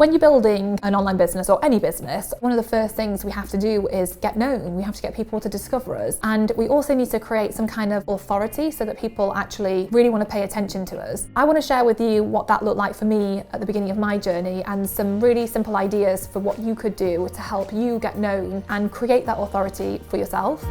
When you're building an online business or any business, one of the first things we have to do is get known. We have to get people to discover us. And we also need to create some kind of authority so that people actually really want to pay attention to us. I want to share with you what that looked like for me at the beginning of my journey and some really simple ideas for what you could do to help you get known and create that authority for yourself.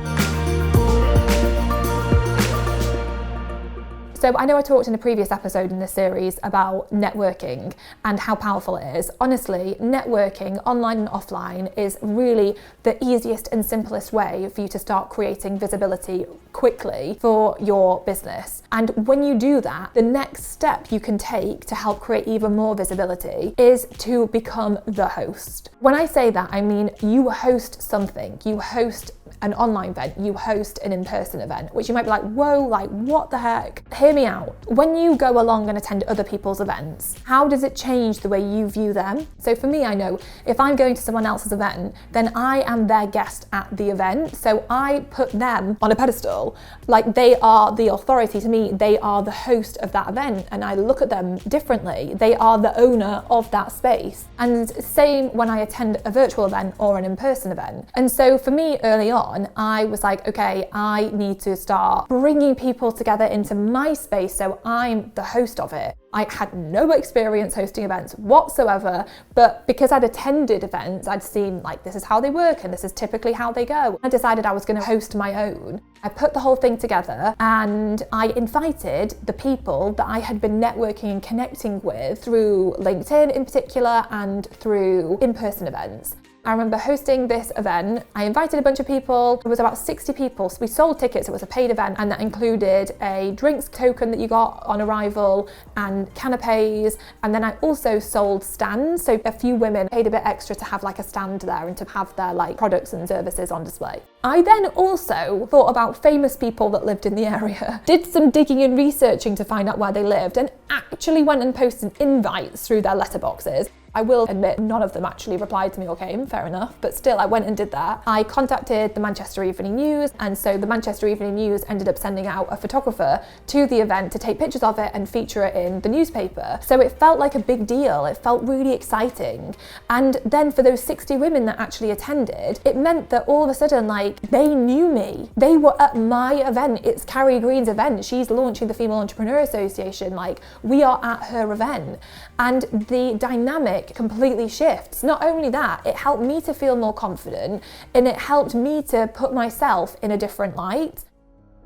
So I know I talked in a previous episode in this series about networking and how powerful it is. Honestly, networking online and offline is really the easiest and simplest way for you to start creating visibility quickly for your business. And when you do that, the next step you can take to help create even more visibility is to become the host. When I say that, I mean you host something. You host an online event, you host an in-person event, which you might be like, whoa, like what the heck? Hear me out. When you go along and attend other people's events, how does it change the way you view them? So for me, I know if I'm going to someone else's event, then I am their guest at the event. So I put them on a pedestal, like they are the authority to me. They are the host of that event and I look at them differently. They are the owner of that space. And same when I attend a virtual event or an in-person event. And so for me early on, I was like, okay, I need to start bringing people together into my space so I'm the host of it. I had no experience hosting events whatsoever, but because I'd attended events, I'd seen like this is how they work and this is typically how they go. I decided I was going to host my own. I put the whole thing together and I invited the people that I had been networking and connecting with through LinkedIn in particular and through in-person events. I remember hosting this event. I invited a bunch of people. It was about 60 people. So we sold tickets. It was a paid event and that included a drinks token that you got on arrival and canapes. And then I also sold stands. So a few women paid a bit extra to have like a stand there and to have their like products and services on display. I then also thought about famous people that lived in the area, did some digging and researching to find out where they lived and actually went and posted invites through their letterboxes. I will admit none of them actually replied to me or came, fair enough, but still I went and did that. I contacted the Manchester Evening News and so the Manchester Evening News ended up sending out a photographer to the event to take pictures of it and feature it in the newspaper. So it felt like a big deal, it felt really exciting. And then for those 60 women that actually attended, it meant that all of a sudden like they knew me. They were at my event, it's Carrie Green's event, she's launching the Female Entrepreneur Association, like we are at her event. And the dynamic completely shifts. Not only that, it helped me to feel more confident and it helped me to put myself in a different light.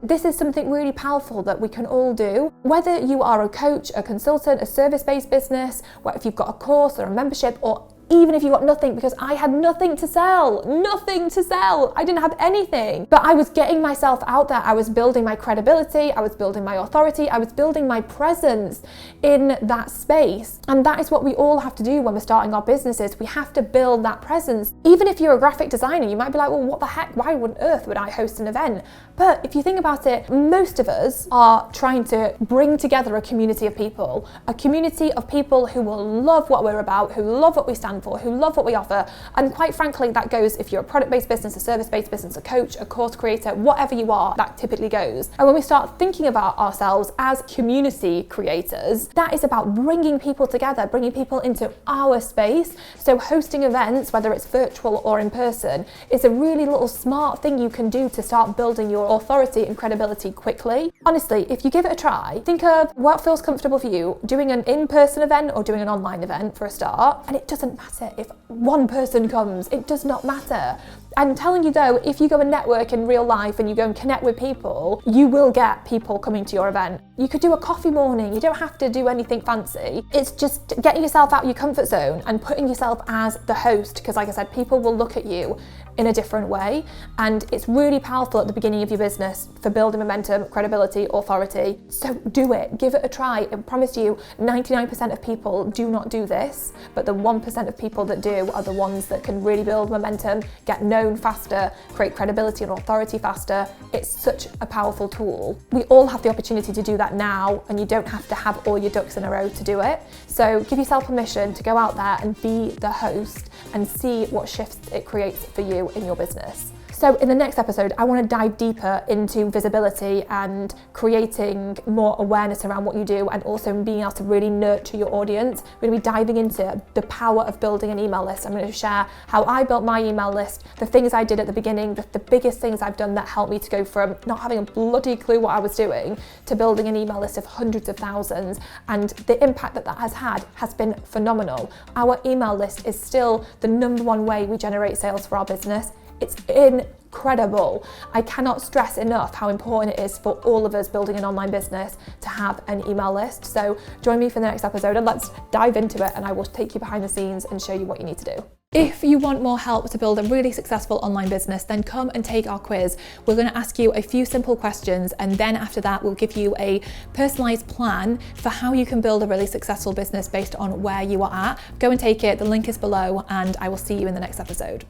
This is something really powerful that we can all do. Whether you are a coach, a consultant, a service-based business, if you've got a course or a membership, or even if you got nothing, because I had nothing to sell. I didn't have anything, but I was getting myself out there. I was building my credibility. I was building my authority. I was building my presence in that space. And that is what we all have to do when we're starting our businesses. We have to build that presence. Even if you're a graphic designer, you might be like, well, what the heck? Why on earth would I host an event? But if you think about it, most of us are trying to bring together a community of people who will love what we're about, who love what we stand for, who love what we offer. And quite frankly, that goes if you're a product-based business, a service-based business, a coach, a course creator, whatever you are, that typically goes. And when we start thinking about ourselves as community creators, that is about bringing people together, bringing people into our space. So hosting events, whether it's virtual or in person, is a really little smart thing you can do to start building your authority and credibility quickly. Honestly, if you give it a try, think of what feels comfortable for you, doing an in-person event or doing an online event for a start, and it doesn't matter if one person comes, it does not matter. I'm telling you though, if you go and network in real life and you go and connect with people, you will get people coming to your event. You could do a coffee morning, you don't have to do anything fancy. It's just getting yourself out of your comfort zone and putting yourself as the host, because like I said, people will look at you in a different way. And it's really powerful at the beginning of your business for building momentum, credibility, authority. So do it, give it a try. I promise you, 99% of people do not do this, but the 1% of people that do are the ones that can really build momentum, get known faster, create credibility and authority faster. It's such a powerful tool. We all have the opportunity to do that now, and you don't have to have all your ducks in a row to do it. So give yourself permission to go out there and be the host and see what shifts it creates for you in your business. So in the next episode, I want to dive deeper into visibility and creating more awareness around what you do, and also being able to really nurture your audience. We're going to be diving into the power of building an email list. I'm going to share how I built my email list, the things I did at the beginning, the biggest things I've done that helped me to go from not having a bloody clue what I was doing to building an email list of hundreds of thousands, and the impact that that has had has been phenomenal. Our email list is still the #1 way we generate sales for our business. It's incredible. I cannot stress enough how important it is for all of us building an online business to have an email list. So join me for the next episode and let's dive into it, and I will take you behind the scenes and show you what you need to do. If you want more help to build a really successful online business, then come and take our quiz. We're going to ask you a few simple questions, and then after that, we'll give you a personalized plan for how you can build a really successful business based on where you are at. Go and take it. The link is below, and I will see you in the next episode.